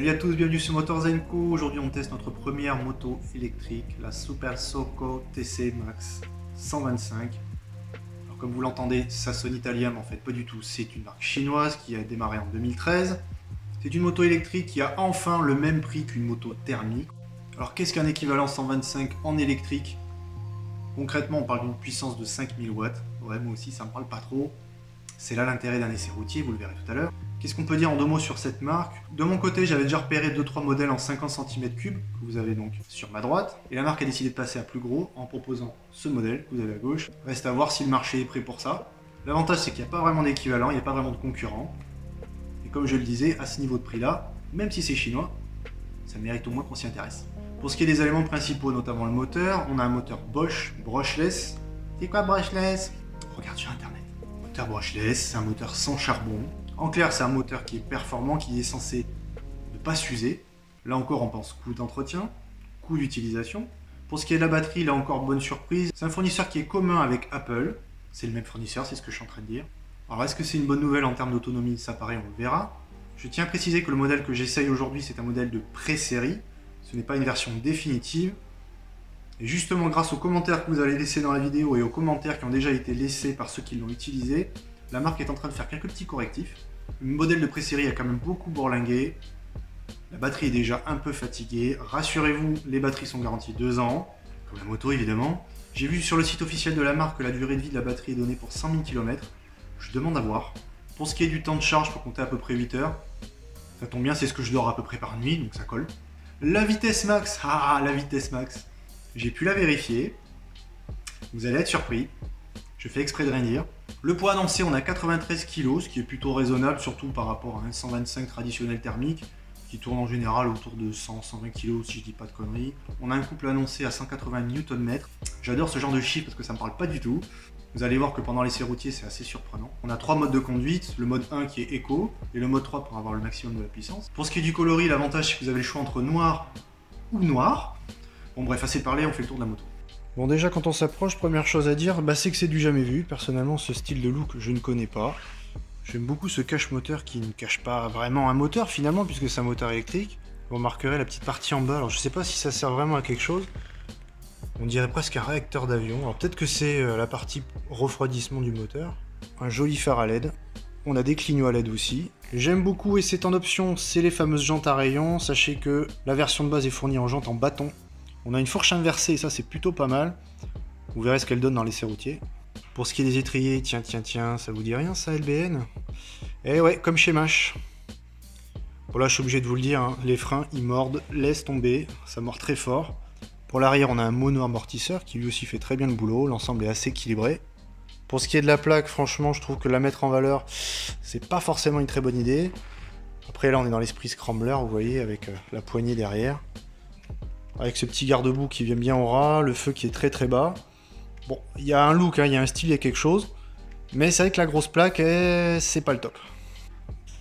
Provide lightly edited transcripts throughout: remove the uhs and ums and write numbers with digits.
Salut à tous, bienvenue sur Motors & Co. Aujourd'hui on teste notre première moto électrique, la Super Soco TC Max 125. Alors comme vous l'entendez, ça sonne italien, mais en fait pas du tout. C'est une marque chinoise qui a démarré en 2013. C'est une moto électrique qui a enfin le même prix qu'une moto thermique. Alors qu'est-ce qu'un équivalent 125 en électrique? Concrètement on parle d'une puissance de 5000 watts. Ouais, moi aussi ça me parle pas trop. C'est là l'intérêt d'un essai routier, vous le verrez tout à l'heure. Qu'est-ce qu'on peut dire en deux mots sur cette marque? De mon côté, j'avais déjà repéré 2-3 modèles en 50 cm3 que vous avez donc sur ma droite. Et la marque a décidé de passer à plus gros en proposant ce modèle que vous avez à gauche. Reste à voir si le marché est prêt pour ça. L'avantage, c'est qu'il n'y a pas vraiment d'équivalent, il n'y a pas vraiment de concurrent. Et comme je le disais, à ce niveau de prix-là, même si c'est chinois, ça mérite au moins qu'on s'y intéresse. Pour ce qui est des éléments principaux, notamment le moteur, on a un moteur Bosch brushless. C'est quoi brushless? Regarde sur internet. Moteur brushless, c'est un moteur sans charbon. En clair, c'est un moteur qui est performant, qui est censé ne pas s'user. Là encore, on pense coût d'entretien, coût d'utilisation. Pour ce qui est de la batterie, là encore, bonne surprise. C'est un fournisseur qui est commun avec Apple. C'est le même fournisseur, c'est ce que je suis en train de dire. Alors, est-ce que c'est une bonne nouvelle en termes d'autonomie? Ça, pareil, on le verra. Je tiens à préciser que le modèle que j'essaye aujourd'hui, c'est un modèle de pré-série. Ce n'est pas une version définitive. Et justement, grâce aux commentaires que vous allez laisser dans la vidéo et aux commentaires qui ont déjà été laissés par ceux qui l'ont utilisé, la marque est en train de faire quelques petits correctifs. Le modèle de pré-série a quand même beaucoup bourlingué. La batterie est déjà un peu fatiguée. Rassurez-vous, les batteries sont garanties 2 ans, comme la moto évidemment. J'ai vu sur le site officiel de la marque que la durée de vie de la batterie est donnée pour 100 000 km. Je demande à voir. Pour ce qui est du temps de charge, il faut compter à peu près 8 heures. Ça tombe bien, c'est ce que je dors à peu près par nuit, donc ça colle. La vitesse max, la vitesse max. J'ai pu la vérifier. Vous allez être surpris. Je fais exprès de rien dire. Le poids annoncé, on a 93 kg, ce qui est plutôt raisonnable, surtout par rapport à un 125 traditionnel thermique, qui tourne en général autour de 100-120 kg, si je dis pas de conneries. On a un couple annoncé à 180 Nm. J'adore ce genre de chiffre parce que ça me parle pas du tout. Vous allez voir que pendant l'essai routier, c'est assez surprenant. On a 3 modes de conduite, le mode 1 qui est éco, et le mode 3 pour avoir le maximum de la puissance. Pour ce qui est du coloris, l'avantage c'est que vous avez le choix entre noir ou noir. Bon bref, assez parlé, on fait le tour de la moto. Bon déjà quand on s'approche, première chose à dire, c'est que c'est du jamais vu. Personnellement ce style de look je ne connais pas. J'aime beaucoup ce cache-moteur qui ne cache pas vraiment un moteur finalement puisque c'est un moteur électrique. Vous remarquerez la petite partie en bas, alors je sais pas si ça sert vraiment à quelque chose. On dirait presque un réacteur d'avion. Alors peut-être que c'est la partie refroidissement du moteur. Un joli phare à LED. On a des clignots à LED aussi. J'aime beaucoup et c'est en option, c'est les fameuses jantes à rayons. Sachez que la version de base est fournie en jantes en bâton. On a une fourche inversée et ça c'est plutôt pas mal. Vous verrez ce qu'elle donne dans l'essai routier. Pour ce qui est des étriers, tiens, ça vous dit rien ça LBN? Eh ouais, comme chez Mash. Bon là je suis obligé de vous le dire, hein, les freins ils mordent, laisse tomber, ça mord très fort. Pour l'arrière on a un mono-amortisseur qui lui aussi fait très bien le boulot, l'ensemble est assez équilibré. Pour ce qui est de la plaque, franchement je trouve que la mettre en valeur, c'est pas forcément une très bonne idée. Après là on est dans l'esprit scrambler, vous voyez, avec la poignée derrière. Avec ce petit garde-boue qui vient bien au ras, le feu qui est très très bas. Bon, il y a un look, il y a un style, il y a quelque chose. Mais c'est vrai que la grosse plaque, c'est pas le top.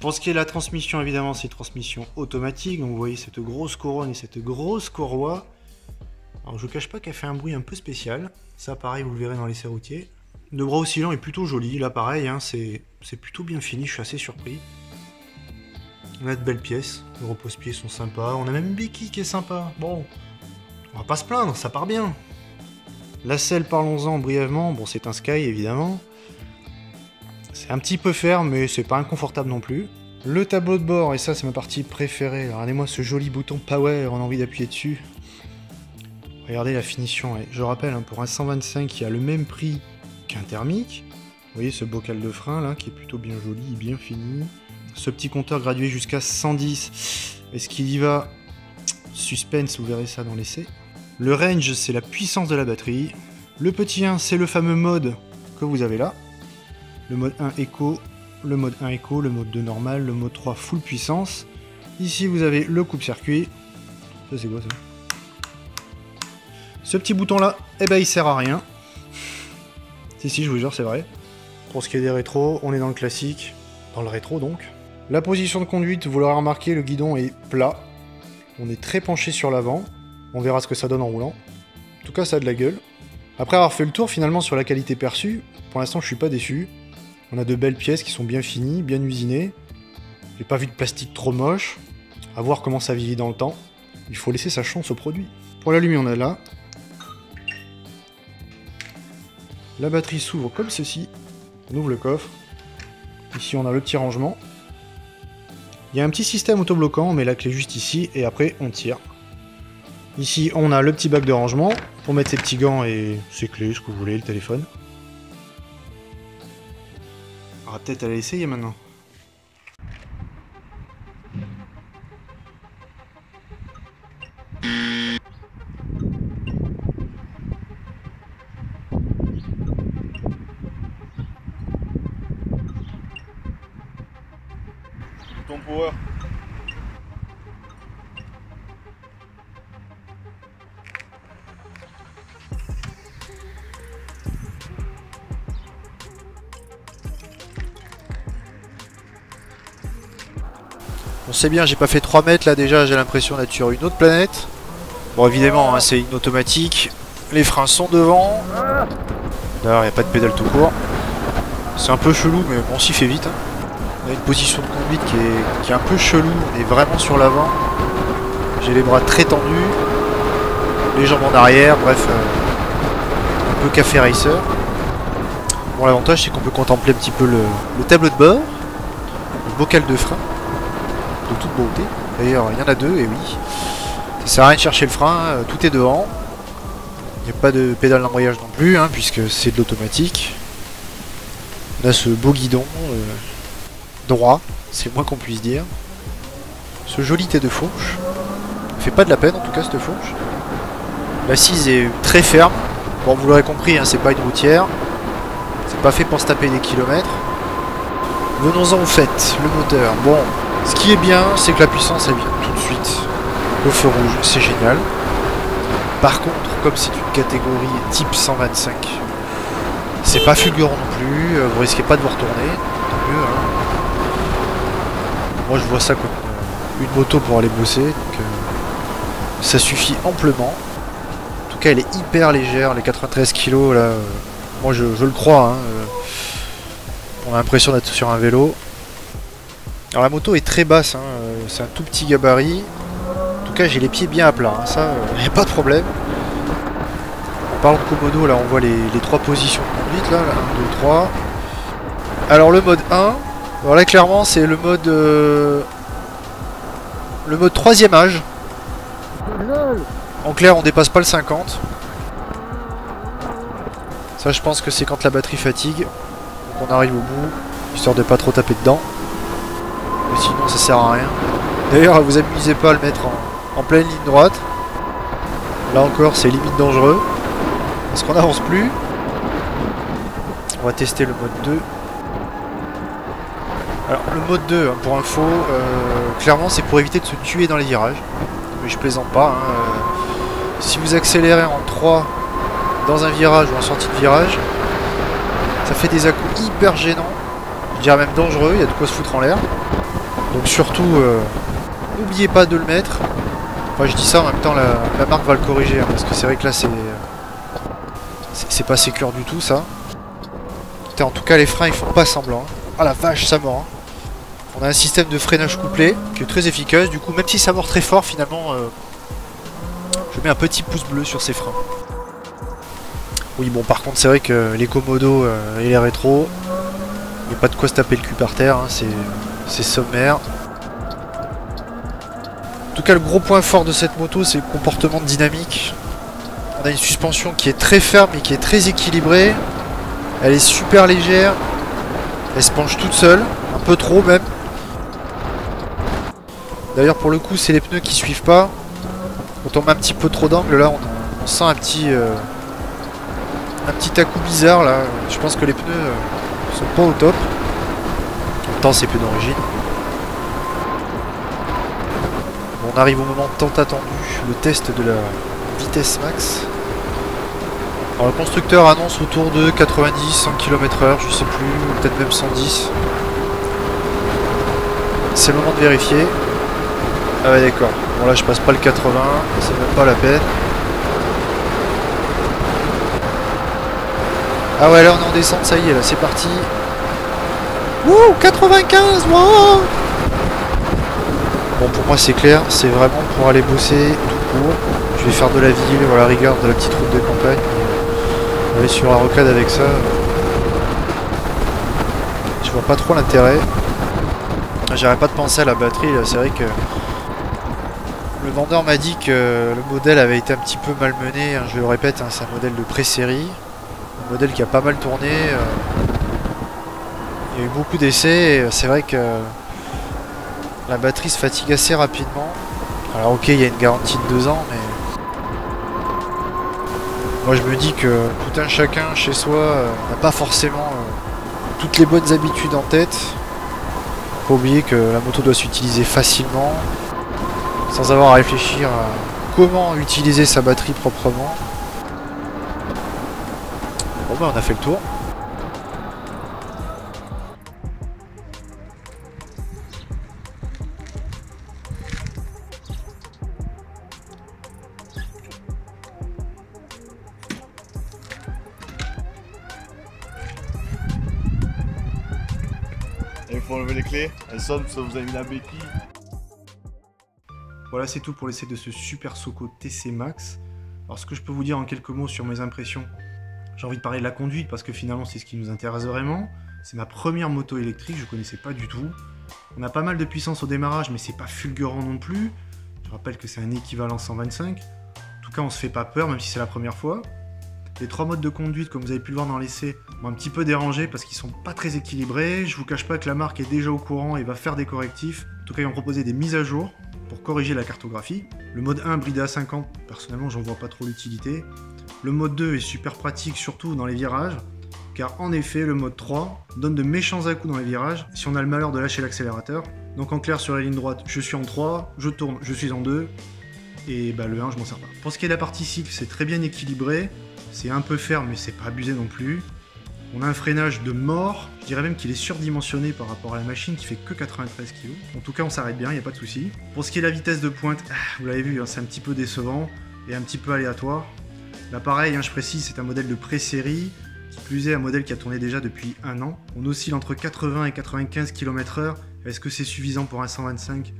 Pour ce qui est de la transmission, évidemment, c'est une transmission automatique. Donc vous voyez cette grosse couronne et cette grosse courroie. Alors je vous cache pas qu'elle fait un bruit un peu spécial. Ça pareil, vous le verrez dans l'essai routier. Le bras oscillant est plutôt joli. Là pareil, hein, c'est plutôt bien fini, je suis assez surpris. On a de belles pièces, les repose-pieds sont sympas. On a même une béquille qui est sympa. Bon, on va pas se plaindre, ça part bien. La selle, parlons-en brièvement. Bon, c'est un Sky, évidemment. C'est un petit peu ferme, mais c'est pas inconfortable non plus. Le tableau de bord, et ça, c'est ma partie préférée. Regardez-moi ce joli bouton Power, on a envie d'appuyer dessus. Regardez la finition. Je rappelle, hein, pour un 125 qui a le même prix qu'un thermique. Vous voyez ce bocal de frein, là, qui est plutôt bien joli, bien fini. Ce petit compteur gradué jusqu'à 110. Est-ce qu'il y va? Suspense, vous verrez ça dans l'essai. Le range, c'est la puissance de la batterie. Le petit 1, c'est le fameux mode que vous avez là. Le mode 1 Eco, le mode 1 Eco, le mode 2 normal, le mode 3 full puissance. Ici, vous avez le coupe-circuit. Ça, c'est quoi ça? Ce petit bouton-là, il sert à rien. Si, je vous jure, c'est vrai. Pour ce qui est des rétros, on est dans le classique. Dans le rétro, donc. La position de conduite, vous l'aurez remarqué, le guidon est plat. On est très penché sur l'avant. On verra ce que ça donne en roulant. En tout cas, ça a de la gueule. Après avoir fait le tour, finalement, sur la qualité perçue, pour l'instant, je suis pas déçu. On a de belles pièces qui sont bien finies, bien usinées. J'ai pas vu de plastique trop moche. À voir comment ça vieillit dans le temps. Il faut laisser sa chance au produit. Pour l'allumer, on a là. La batterie s'ouvre comme ceci. On ouvre le coffre. Ici, on a le petit rangement. Il y a un petit système autobloquant, on met la clé juste ici et après on tire. Ici, on a le petit bac de rangement pour mettre ses petits gants et ses clés, ce que vous voulez, le téléphone. On va peut-être aller essayer maintenant. Ton power. On sait bien, j'ai pas fait 3 mètres là déjà, j'ai l'impression d'être sur une autre planète. Bon évidemment, hein, c'est une automatique. Les freins sont devant. D'ailleurs, il n'y a pas de pédale tout court. C'est un peu chelou, mais bon, on s'y fait vite. Hein. On a une position de conduite qui est un peu chelou. On est vraiment sur l'avant. J'ai les bras très tendus. Les jambes en arrière, bref. Un peu café racer. Bon, l'avantage, c'est qu'on peut contempler un petit peu le tableau de bord. Le bocal de frein. De toute beauté. D'ailleurs, il y en a deux, et oui. Ça sert à rien de chercher le frein, tout est devant. Il n'y a pas de pédale d'embrayage non plus, hein, puisque c'est de l'automatique. On a ce beau guidon droit, c'est le moins qu'on puisse dire. Ce joli tête de fourche. Fait pas de la peine en tout cas cette fourche. L'assise est très ferme. Bon, vous l'aurez compris, hein, c'est pas une routière. C'est pas fait pour se taper des kilomètres. Venons-en au fait, le moteur. Bon, ce qui est bien, c'est que la puissance elle vient tout de suite au feu rouge, c'est génial. Par contre, comme c'est une catégorie type 125, c'est pas fulgurant non plus, vous risquez pas de vous retourner, tant mieux. Hein. Moi je vois ça comme une moto pour aller bosser, donc ça suffit amplement. En tout cas elle est hyper légère, les 93 kg là, moi je le crois, hein, on a l'impression d'être sur un vélo. Alors la moto est très basse, hein, c'est un tout petit gabarit. En tout cas j'ai les pieds bien à plat, hein, ça y a pas de problème. En parlant de Komodo, là on voit les 3 positions de conduite, là, 1, 2, 3. Alors le mode 1, alors là clairement c'est le mode 3e âge. En clair on dépasse pas le 50. Ça je pense que c'est quand la batterie fatigue. Donc on arrive au bout, histoire de pas trop taper dedans. Mais sinon ça sert à rien. D'ailleurs vous amusez pas à le mettre en pleine ligne droite. Là encore c'est limite dangereux. Parce qu'on n'avance plus. On va tester le mode 2. Alors le mode 2, hein, pour info, clairement c'est pour éviter de se tuer dans les virages. Mais je plaisante pas. Hein, si vous accélérez en 3 dans un virage ou en sortie de virage, ça fait des à-coups hyper gênants. Je dirais même dangereux, il y a de quoi se foutre en l'air. Donc surtout, n'oubliez pas de le mettre. Enfin je dis ça en même temps, la marque va le corriger. Hein, parce que c'est vrai que là c'est pas sécure du tout ça. En tout cas les freins ils font pas semblant. Ah la vache ça mord. On a un système de freinage couplé qui est très efficace. Du coup même si ça mord très fort finalement je mets un petit pouce bleu sur ces freins. Oui bon par contre c'est vrai que les Komodo et les rétros, il n'y a pas de quoi se taper le cul par terre, hein, c'est sommaire. En tout cas le gros point fort de cette moto c'est le comportement de dynamique. On a une suspension qui est très ferme et qui est très équilibrée. Elle est super légère. Elle se penche toute seule. Un peu trop même. D'ailleurs pour le coup c'est les pneus qui suivent pas. Quand on met un petit peu trop d'angle là on sent un petit à-coup bizarre là. Je pense que les pneus sont pas au top. En même temps c'est pneus d'origine. Bon, on arrive au moment tant attendu. Le test de la vitesse max. Alors le constructeur annonce autour de 90-100 km/h, je sais plus, peut-être même 110. C'est le moment de vérifier. Ah ouais d'accord, bon là je passe pas le 80, c'est même pas la peine. Ah ouais là on est en descente, ça y est là, c'est parti. Wouh, 95, wow. Bon, pour moi c'est clair, c'est vraiment pour aller bosser tout court. Je vais faire de la ville, ou à la rigueur de la petite route de campagne. Aller sur la rocade avec ça, je vois pas trop l'intérêt. J'arrête pas de penser à la batterie, c'est vrai que le vendeur m'a dit que le modèle avait été un petit peu malmené, je le répète, c'est un modèle de pré-série, un modèle qui a pas mal tourné, il y a eu beaucoup d'essais, et c'est vrai que la batterie se fatigue assez rapidement. Alors ok, il y a une garantie de 2 ans, mais moi je me dis que tout un chacun chez soi n'a pas forcément toutes les bonnes habitudes en tête. Faut pas oublier que la moto doit s'utiliser facilement, sans avoir à réfléchir à comment utiliser sa batterie proprement. Bon ben on a fait le tour. Il faut enlever les clés, elles sonnent parce que vous avez mis la béquille. Voilà, c'est tout pour l'essai de ce Super Soco TC Max. Alors ce que je peux vous dire en quelques mots sur mes impressions, j'ai envie de parler de la conduite parce que finalement c'est ce qui nous intéresse vraiment. C'est ma première moto électrique, je ne connaissais pas du tout. On a pas mal de puissance au démarrage mais c'est pas fulgurant non plus. Je rappelle que c'est un équivalent 125. En tout cas on se fait pas peur même si c'est la première fois. Les 3 modes de conduite, comme vous avez pu le voir dans l'essai, m'ont un petit peu dérangé parce qu'ils sont pas très équilibrés. Je vous cache pas que la marque est déjà au courant et va faire des correctifs. En tout cas, ils ont proposé des mises à jour pour corriger la cartographie. Le mode 1 bridé à 50, personnellement, j'en vois pas trop l'utilité. Le mode 2 est super pratique, surtout dans les virages, car en effet, le mode 3 donne de méchants à-coups dans les virages si on a le malheur de lâcher l'accélérateur. Donc en clair, sur la ligne droite, je suis en 3, je tourne, je suis en 2, et bah, le 1, je m'en sers pas. Pour ce qui est de la partie cycle, c'est très bien équilibré. C'est un peu ferme, mais c'est pas abusé non plus. On a un freinage de mort. Je dirais même qu'il est surdimensionné par rapport à la machine qui fait que 93 kg. En tout cas, on s'arrête bien, il n'y a pas de souci. Pour ce qui est de la vitesse de pointe, vous l'avez vu, c'est un petit peu décevant et un petit peu aléatoire. Là, pareil, je précise, c'est un modèle de pré-série. Qui plus est, un modèle qui a tourné déjà depuis 1 an. On oscille entre 80 et 95 km/h. Est-ce que c'est suffisant pour un 125?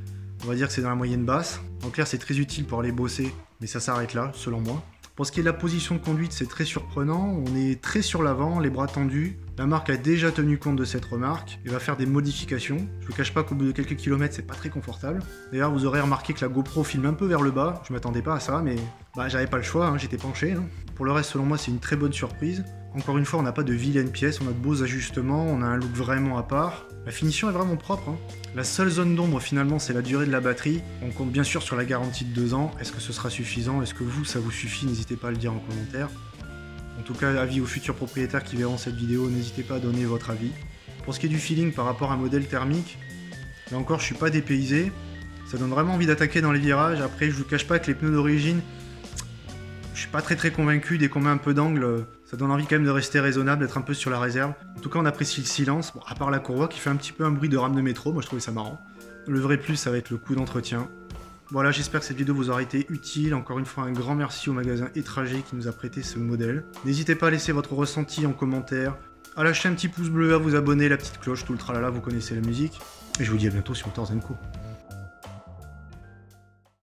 On va dire que c'est dans la moyenne basse. En clair, c'est très utile pour aller bosser, mais ça s'arrête là, selon moi. Pour ce qui est de la position de conduite, c'est très surprenant, on est très sur l'avant, les bras tendus. La marque a déjà tenu compte de cette remarque et va faire des modifications. Je vous cache pas qu'au bout de quelques kilomètres, c'est pas très confortable. D'ailleurs, vous aurez remarqué que la GoPro filme un peu vers le bas, je m'attendais pas à ça, mais j'avais pas le choix, j'étais penché. Pour le reste, selon moi, c'est une très bonne surprise. Encore une fois, on n'a pas de vilaines pièces, on a de beaux ajustements, on a un look vraiment à part. La finition est vraiment propre. La seule zone d'ombre finalement c'est la durée de la batterie. On compte bien sûr sur la garantie de 2 ans. Est-ce que ce sera suffisant? Est-ce que vous, ça vous suffit? N'hésitez pas à le dire en commentaire. En tout cas, avis aux futurs propriétaires qui verront cette vidéo, n'hésitez pas à donner votre avis. Pour ce qui est du feeling par rapport à un modèle thermique, là encore je suis pas dépaysé. Ça donne vraiment envie d'attaquer dans les virages. Après je vous cache pas que les pneus d'origine, je suis pas très convaincu. Dès qu'on met un peu d'angle, ça donne envie quand même de rester raisonnable, d'être un peu sur la réserve. En tout cas, on apprécie le silence, bon, à part la courroie qui fait un petit peu un bruit de rame de métro, moi je trouvais ça marrant. Le vrai plus, ça va être le coût d'entretien. Voilà, j'espère que cette vidéo vous aura été utile. Encore une fois, un grand merci au magasin Étranger qui nous a prêté ce modèle. N'hésitez pas à laisser votre ressenti en commentaire, à lâcher un petit pouce bleu, à vous abonner, la petite cloche, tout le tralala, vous connaissez la musique. Et je vous dis à bientôt sur Motorz & Co.